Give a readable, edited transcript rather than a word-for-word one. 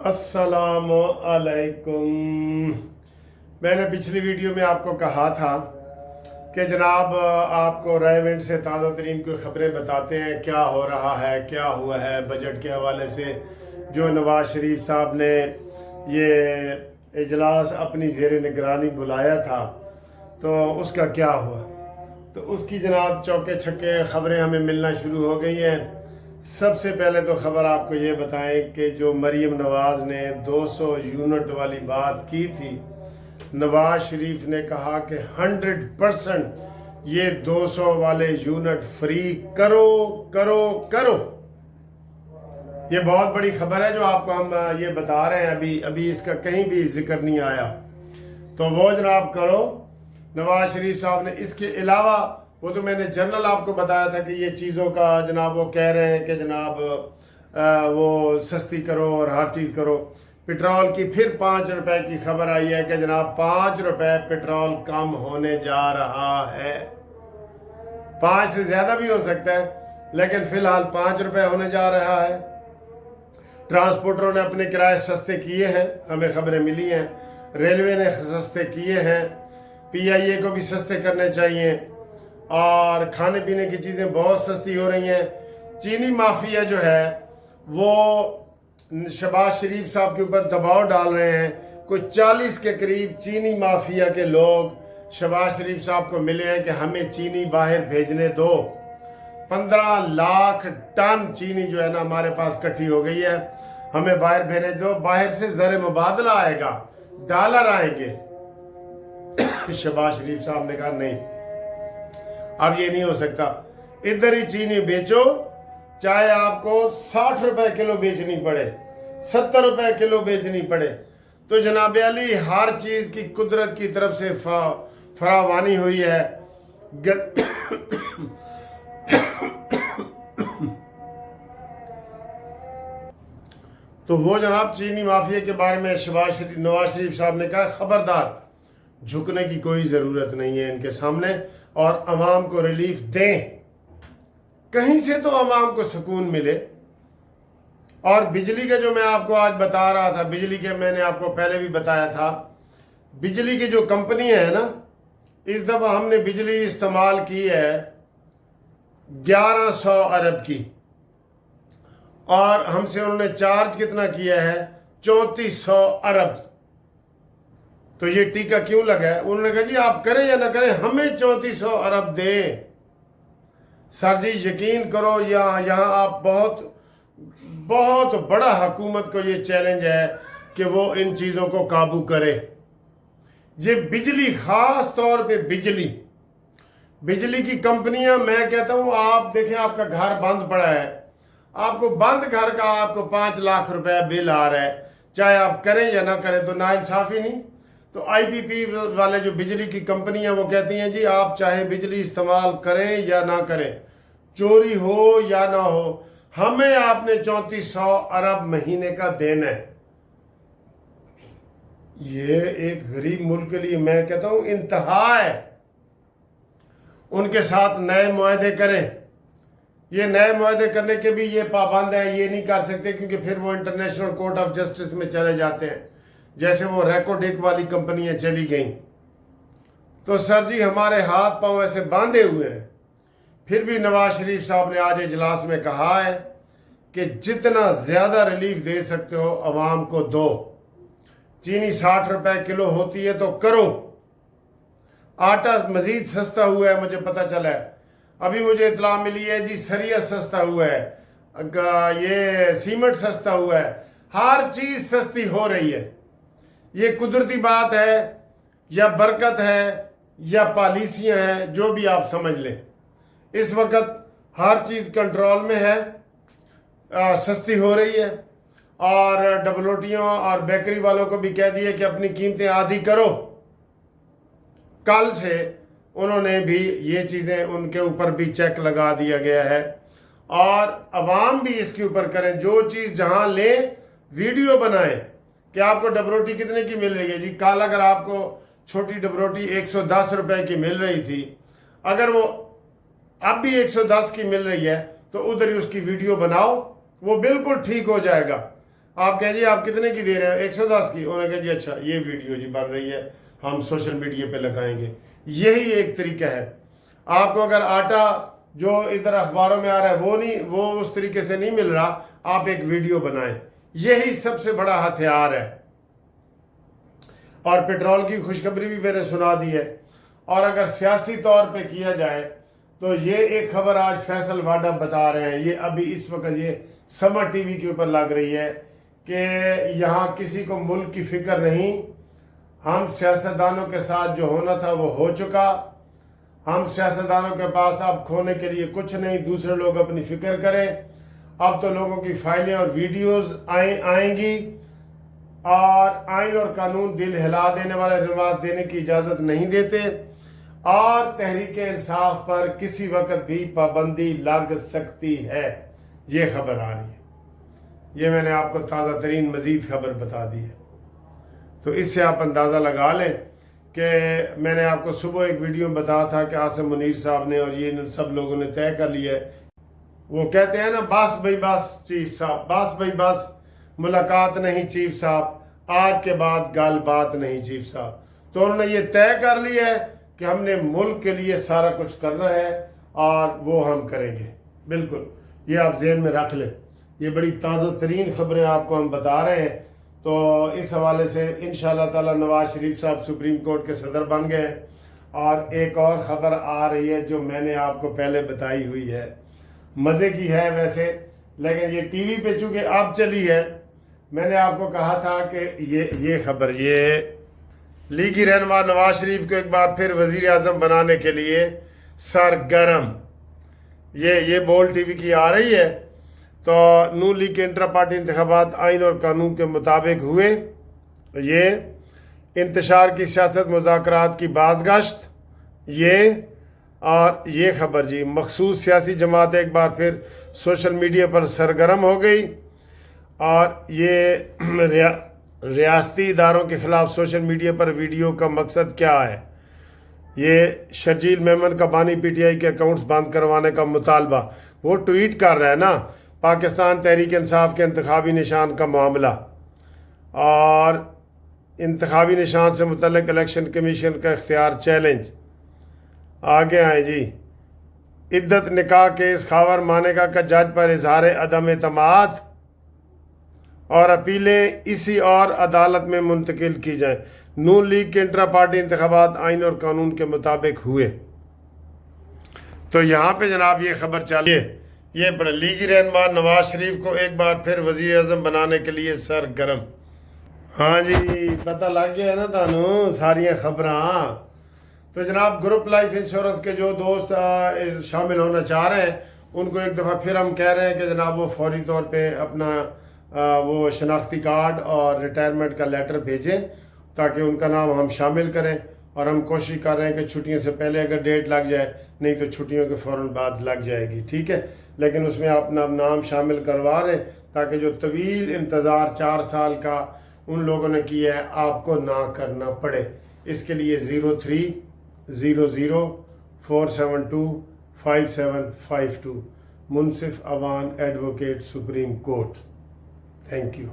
अस्सलामु अलैकुम। मैंने पिछली वीडियो में आपको कहा था कि जनाब आपको रेवेंट से ताज़ा तरीन कोई ख़बरें बताते हैं क्या हो रहा है, क्या हुआ है बजट के हवाले से। जो नवाज शरीफ साहब ने ये इजलास अपनी ज़ेर निगरानी बुलाया था तो उसका क्या हुआ, तो उसकी जनाब चौके छक्के ख़बरें हमें मिलना शुरू हो गई हैं। सबसे पहले तो ख़बर आपको ये बताएं कि जो मरीम नवाज़ ने 200 यूनिट वाली बात की थी, नवाज शरीफ ने कहा कि 100% ये 200 वाले यूनिट फ्री करो करो करो। ये बहुत बड़ी खबर है जो आपको हम ये बता रहे हैं। अभी इसका कहीं भी जिक्र नहीं आया, तो वो जनाब करो। नवाज शरीफ साहब ने इसके अलावा वो तो मैंने जनरल आपको बताया था कि ये चीज़ों का जनाब वो कह रहे हैं कि जनाब वो सस्ती करो और हर चीज़ करो। पेट्रोल की फिर 5 रुपए की खबर आई है कि जनाब 5 रुपए पेट्रोल कम होने जा रहा है। 5 से ज़्यादा भी हो सकता है, लेकिन फ़िलहाल 5 रुपए होने जा रहा है। ट्रांसपोर्टरों ने अपने किराए सस्ते किए हैं, हमें खबरें मिली हैं। रेलवे ने सस्ते किए हैं, PIA को भी सस्ते करने चाहिए। और खाने पीने की चीज़ें बहुत सस्ती हो रही हैं। चीनी माफिया जो है वो शहबाज शरीफ साहब के ऊपर दबाव डाल रहे हैं। कुछ 40 के करीब चीनी माफिया के लोग शहबाज शरीफ साहब को मिले हैं कि हमें चीनी बाहर भेजने दो। 15 लाख टन चीनी जो है ना हमारे पास इकट्ठी हो गई है, हमें बाहर भेजने दो। बाहर से ज़र मुबादला आएगा, डॉलर आएंगे। शहबाज शरीफ साहब ने कहा नहीं, अब ये नहीं हो सकता। इधर ही चीनी बेचो, चाहे आपको 60 रुपए किलो बेचनी पड़े, 70 रुपए किलो बेचनी पड़े। तो जनाब अली हर चीज़ की कुदरत की तरफ से फरावानी हुई है। तो वो जनाब चीनी माफिया के बारे में नवाज शरीफ साहब ने कहा खबरदार, झुकने की कोई ज़रूरत नहीं है इनके सामने, और अवाम को रिलीफ दें। कहीं से तो अवाम को सुकून मिले। और बिजली का जो मैं आपको आज बता रहा था, बिजली के मैंने आपको पहले भी बताया था, बिजली की जो कंपनी है ना, इस दफ़ा हमने बिजली इस्तेमाल की है 1100 अरब की, और हमसे उन्होंने चार्ज कितना किया है 3400 अरब। तो ये टीका क्यों लगा है? उन्होंने कहा जी आप करें या ना करें, हमें 3400 अरब दें। सर जी यकीन करो, यहाँ आप बहुत बड़ा हुकूमत को ये चैलेंज है कि वो इन चीज़ों को काबू करे। ये बिजली, ख़ास तौर पे बिजली की कंपनियां, मैं कहता हूँ आप देखें आपका घर बंद पड़ा है, आपको बंद घर का आपको 5 लाख रुपए बिल आ रहा है, चाहे आप करें या ना करें, तो नाइंसाफ़ी नहीं। तो IPP वाले जो बिजली की कंपनियां वो कहती हैं जी आप चाहे बिजली इस्तेमाल करें या ना करें, चोरी हो या ना हो, हमें आपने 3400 अरब महीने का देना है। ये एक गरीब मुल्क के लिए मैं कहता हूं इंतहा है। उनके साथ नए मुआहदे करें। ये नए मुआहदे करने के भी ये पाबंद हैं, ये नहीं कर सकते क्योंकि फिर वो इंटरनेशनल कोर्ट ऑफ जस्टिस में चले जाते हैं, जैसे वो रेकोडेक वाली कंपनियां चली गईं। तो सर जी हमारे हाथ पांव ऐसे बांधे हुए हैं। फिर भी नवाज शरीफ साहब ने आज इजलास में कहा है कि जितना ज़्यादा रिलीफ दे सकते हो अवाम को दो। चीनी 60 रुपए किलो होती है तो करो। आटा मज़ीद सस्ता हुआ है, मुझे पता चला है। अभी मुझे इतला मिली है जी सरिया सस्ता हुआ है, ये सीमेंट सस्ता हुआ है, हर चीज़ सस्ती हो रही है। ये कुदरती बात है या बरकत है या पॉलिसियां हैं, जो भी आप समझ लें। इस वक्त हर चीज़ कंट्रोल में है, सस्ती हो रही है। और डबलोटियों और बेकरी वालों को भी कह दिए कि अपनी कीमतें आधी करो। कल से उन्होंने भी ये चीज़ें उनके ऊपर भी चेक लगा दिया गया है, और अवाम भी इसके ऊपर करें। जो चीज़ जहां ले वीडियो बनाएं कि आपको डबरोटी कितने की मिल रही है जी। कल अगर आपको छोटी डबरोटी 110 रुपए की मिल रही थी, अगर वो अब भी 110 की मिल रही है तो उधर ही उसकी वीडियो बनाओ, वो बिल्कुल ठीक हो जाएगा। آپ کہیں جی آپ کتنے کی دے رہے ہیں؟ 110 کی. انہوں نے کہا جی اچھا یہ ویڈیو جی بن رہی ہے، ہم سوشل میڈیا پہ لگائیں گے. یہی ایک طریقہ ہے. آپ کو اگر آٹا جو ادھر اخباروں میں آ رہا ہے وہ اس طریقے سے نہیں مل رہا، آپ ایک ویڈیو بنائیں. یہی سب سے بڑا ہتھیار ہے. اور پیٹرول کی خوشخبری بھی میں نے سنا دی ہے. اور اگر سیاسی طور پہ کیا جائے تو یہ ایک خبر آج فیصل واڈا بتا رہے ہیں، یہ ابھی اس وقت یہ سمر ٹی وی کے اوپر لگ رہی ہے کہ یہاں کسی کو ملک کی فکر نہیں. ہم سیاستدانوں کے ساتھ جو ہونا تھا وہ ہو چکا. ہم سیاستدانوں کے پاس اب کھونے کے لیے کچھ نہیں، دوسرے لوگ اپنی فکر کریں. اب تو لوگوں کی فائلیں اور ویڈیوز آئیں گی، اور آئین اور قانون دل ہلا دینے والے رواج دینے کی اجازت نہیں دیتے. اور تحریک انصاف پر کسی وقت بھی پابندی لگ سکتی ہے. یہ خبر آ رہی ہے. یہ میں نے آپ کو تازہ ترین مزید خبر بتا دی ہے. تو اس سے آپ اندازہ لگا لیں کہ میں نے آپ کو صبح ایک ویڈیو میں بتایا تھا کہ عاصم منیر صاحب نے اور یہ سب لوگوں نے طے کر لیا ہے. وہ کہتے ہیں نا بس بھائی بس چیف صاحب، بس بھائی بس ملاقات نہیں چیف صاحب، آج کے بعد گل بات نہیں چیف صاحب. تو انہوں نے یہ طے کر لیا ہے کہ ہم نے ملک کے لیے سارا کچھ کرنا ہے اور وہ ہم کریں گے. بالکل، یہ آپ ذہن میں رکھ لیں. یہ بڑی تازہ ترین خبریں آپ کو ہم بتا رہے ہیں. تو اس حوالے سے انشاءاللہ تعالی نواز شریف صاحب سپریم کورٹ کے صدر بن گئے. اور ایک اور خبر آ رہی ہے جو میں نے آپ کو پہلے بتائی ہوئی ہے، مزے کی ہے ویسے، لیکن یہ ٹی وی پہ چونکہ اب چلی ہے. میں نے آپ کو کہا تھا کہ یہ خبر، یہ لیگی رہنما نواز شریف کو ایک بار پھر وزیر اعظم بنانے کے لیے سرگرم، یہ بول ٹی وی کی آ رہی ہے. تو نون لیگ کے انٹرا پارٹی انتخابات آئین اور قانون کے مطابق ہوئے. یہ انتشار کی سیاست، مذاکرات کی بازگشت، یہ اور یہ خبر جی مخصوص سیاسی جماعت ایک بار پھر سوشل میڈیا پر سرگرم ہو گئی. اور یہ ریاستی اداروں کے خلاف سوشل میڈیا پر ویڈیو کا مقصد کیا ہے؟ یہ شرجیل میمن کا بانی پی ٹی آئی کے اکاؤنٹس بند کروانے کا مطالبہ. وہ ٹویٹ کر رہا ہے نا، پاکستان تحریک انصاف کے انتخابی نشان کا معاملہ اور انتخابی نشان سے متعلق الیکشن کمیشن کا اختیار چیلنج. آگے آئیں جی، عدت نکاح کیس خاور مانیکا کا جج پر اظہار عدم اعتماد اور اپیلیں اسی اور عدالت میں منتقل کی جائیں. نون لیگ کے انٹرا پارٹی انتخابات آئین اور قانون کے مطابق ہوئے. تو یہاں پہ جناب یہ خبر چالیے، یہ بڑا لیگی رہنما نواز شریف کو ایک بار پھر وزیر اعظم بنانے کے لیے سرگرم. ہاں جی، پتہ لگ گیا نا تانوں ساریاں خبراں. تو جناب گروپ لائف انشورنس کے جو دوست شامل ہونا چاہ رہے ہیں ان کو ایک دفعہ پھر ہم کہہ رہے ہیں کہ جناب وہ فوری طور پہ اپنا وہ شناختی کارڈ اور ریٹائرمنٹ کا لیٹر بھیجیں تاکہ ان کا نام ہم شامل کریں. اور ہم کوشش کر رہے ہیں کہ چھٹیوں سے پہلے اگر ڈیٹ لگ جائے، نہیں تو چھٹیوں کے فوراً بعد لگ جائے گی، ٹھیک ہے. لیکن اس میں اپنا نام شامل کروا رہے تاکہ جو طویل انتظار 4 سال کا ان لوگوں نے کیا ہے آپ کو نہ کرنا پڑے. اس کے لیے 030047255752 Munsif Awan advocate supreme court. Thank you.